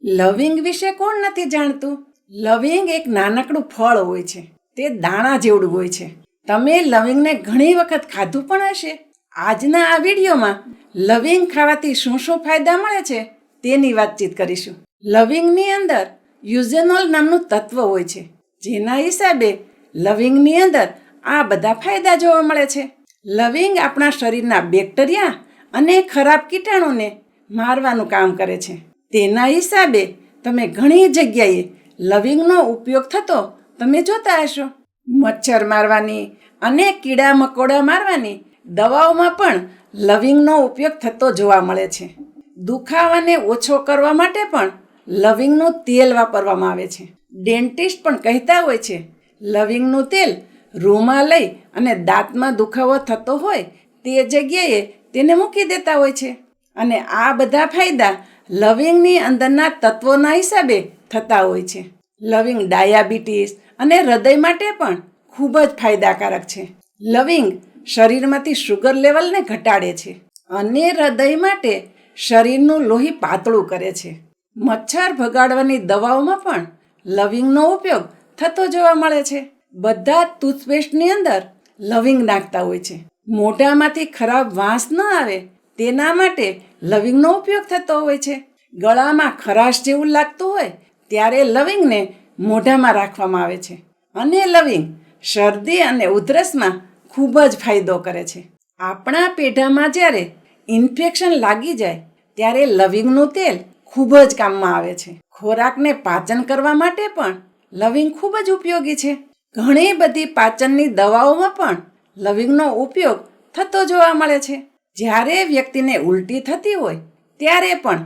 લવિંગ વિશે કોણ નથી જાણતું? લવિંગ એક નાનકડું ફળ હોય છે. તે દાણા જેવડું હોય છે. તમે લવિંગને ઘણી વખત ખાધું પણ હશે. આજના આ વિડીયોમાં લવિંગ ખાવાથી શું શું ફાયદા મળે છે તેની વાતચીત કરીશું. લવિંગની અંદર યુઝેનોલ નામનું તત્વ હોય છે, જેના હિસાબે લવિંગની અંદર આ બધા ફાયદા જોવા મળે છે. લવિંગ આપણા શરીરના બેક્ટેરિયા અને ખરાબ કીટાણુને મારવાનું કામ કરે છે. તેના હિસાબે તમે ઘણી જગ્યાએ લવિંગનો ઉપયોગ થતો તમે જોતા હશો. મચ્છર મારવાની અને કીડા મકોડા મારવાની દવાઓમાં પણ લવિંગનો ઉપયોગ થતો જોવા મળે છે. દુખાવાને ઓછો કરવા માટે પણ લવિંગનું તેલ વાપરવામાં આવે છે. ડેન્ટિસ્ટ પણ કહેતા હોય છે લવિંગનું તેલ રૂમાં લઈ અને દાંતમાં દુખાવો થતો હોય તે જગ્યાએ તેને મૂકી દેતા હોય છે. અને આ બધા ફાયદા લવિંગની અંદરના તત્વોના હિસાબે થતા હોય છે. લવિંગ ડાયાબિટીસ અને હૃદય માટે પણ ખૂબ જ ફાયદાકારક છે. લવિંગ શરીરમાંથી શુગર લેવલને ઘટાડે છે અને હૃદય માટે શરીરનું લોહી પાતળું કરે છે. મચ્છર ભગાડવાની દવાઓમાં પણ લવિંગનો ઉપયોગ થતો જોવા મળે છે. બધા ટૂથપેસ્ટની અંદર લવિંગ નાખતા હોય છે. મોઢામાંથી ખરાબ વાસ ન આવે તેના માટે લવિંગનો ઉપયોગ થતો હોય છે. ગળામાં ખરાશ જેવું લાગતું હોય ત્યારે લવિંગને મોઢામાં રાખવામાં આવે છે. અને લવિંગ શરદી અને ઉધરસમાં ખૂબ જ ફાયદો કરે છે. આપણા પેઢામાં જ્યારે ઇન્ફેક્શન લાગી જાય ત્યારે લવિંગનું તેલ ખૂબ જ કામમાં આવે છે. ખોરાકને પાચન કરવા માટે પણ લવિંગ ખૂબ જ ઉપયોગી છે. ઘણી બધી પાચનની દવાઓમાં પણ લવિંગનો ઉપયોગ થતો જોવા મળે છે. જ્યારે વ્યક્તિને ઉલટી થતી હોય ત્યારે પણ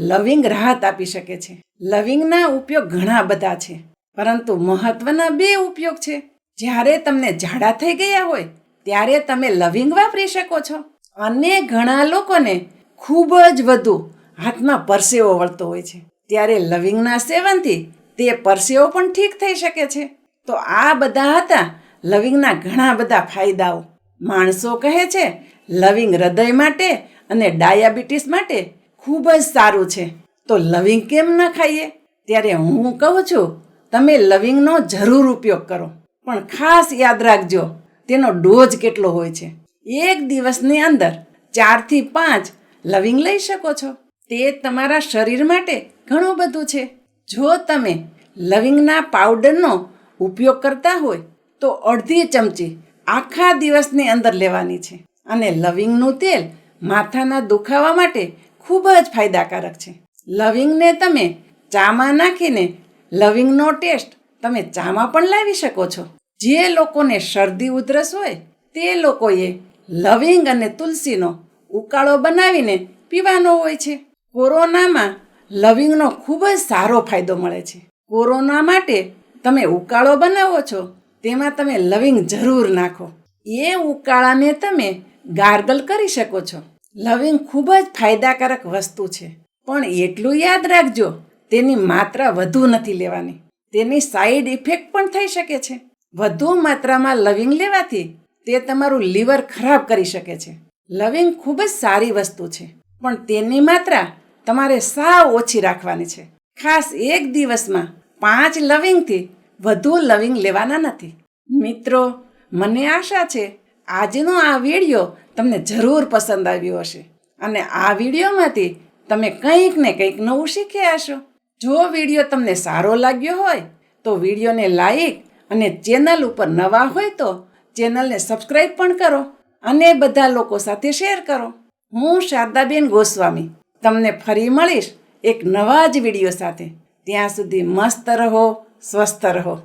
લવિંગ રાહત આપી શકે છે. લવિંગના ઉપયોગ ઘણા બધા છે, પરંતુ મહત્વના 2 ઉપયોગ છે. જ્યારે તમને ઝાડા થઈ ગયા હોય ત્યારે તમે લવિંગ વાપરી શકો છો. અને ઘણા લોકોને ખૂબ જ વધુ હાથમાં પરસેવો વળતો હોય છે, ત્યારે લવિંગના સેવનથી તે પરસેવો પણ ઠીક થઈ શકે છે. તો આ બધા હતા લવિંગના ઘણા બધા ફાયદાઓ. માણસો કહે છે લવિંગ હૃદય માટે અને ડાયાબિટીસ માટે ખૂબ જ સારું છે, તો લવિંગ કેમ ન ખાઈએ? ત્યારે હું કહું છું તમે લવિંગનો જરૂર ઉપયોગ કરો, પણ ખાસ યાદ રાખજો તેનો ડોઝ કેટલો હોય છે. 1 દિવસની અંદર 4 થી 5 લવિંગ લઈ શકો છો. તે તમારા શરીર માટે ઘણું બધું છે. જો તમે લવિંગના પાવડરનો ઉપયોગ કરતા હોય તો અડધી ચમચી આખા દિવસની અંદર લેવાની છે. અને લવિંગનું તેલ માથાના દુખાવા માટે ખૂબ જ ફાયદાકારક છે. લવિંગને તમે ચામાં નાખીને લવિંગનો ટેસ્ટ તમે ચામાં પણ લાવી શકો છો. જે લોકોને શરદી ઉધરસ હોય તે લોકોએ લવિંગ અને તુલસીનો ઉકાળો બનાવીને પીવાનો હોય છે. કોરોનામાં લવિંગનો ખૂબ જ સારો ફાયદો મળે છે. કોરોના માટે તમે ઉકાળો બનાવો છો તેમાં તમે લવિંગ જરૂર નાખો. એ ઉકાળાને તમે ગાર્ગલ કરી શકો છો. લવિંગ ખૂબ જ ફાયદાકારક વસ્તુ છે, પણ એટલું યાદ રાખજો તેની માત્રા વધુ નથી લેવાની. તેની સાઈડ ઇફેક્ટ પણ થઈ શકે છે. વધુ માત્રામાં લવિંગ લેવાથી તે તમારું લીવર ખરાબ કરી શકે છે. લવિંગ ખૂબ જ સારી વસ્તુ છે, પણ તેની માત્રા તમારે સાવ ઓછી રાખવાની છે. ખાસ 1 દિવસમાં 5 લવિંગથી વધુ લવિંગ લેવાના નથી. મિત્રો, મને આશા છે આજનો આ વિડીયો તમને જરૂર પસંદ આવ્યો હશે અને આ વિડીયોમાંથી તમે કંઈક ને કંઈક નવું શીખ્યા હશો. જો વિડીયો તમને સારો લાગ્યો હોય તો વિડીયોને લાઈક અને ચેનલ ઉપર નવા હોય તો ચેનલને સબસ્ક્રાઈબ પણ કરો અને બધા લોકો સાથે શેર કરો. હું શારદાબેન ગોસ્વામી તમને ફરી મળીશ એક નવા જ વિડીયો સાથે. ત્યાં સુધી મસ્ત રહો, સ્વસ્થ રહો.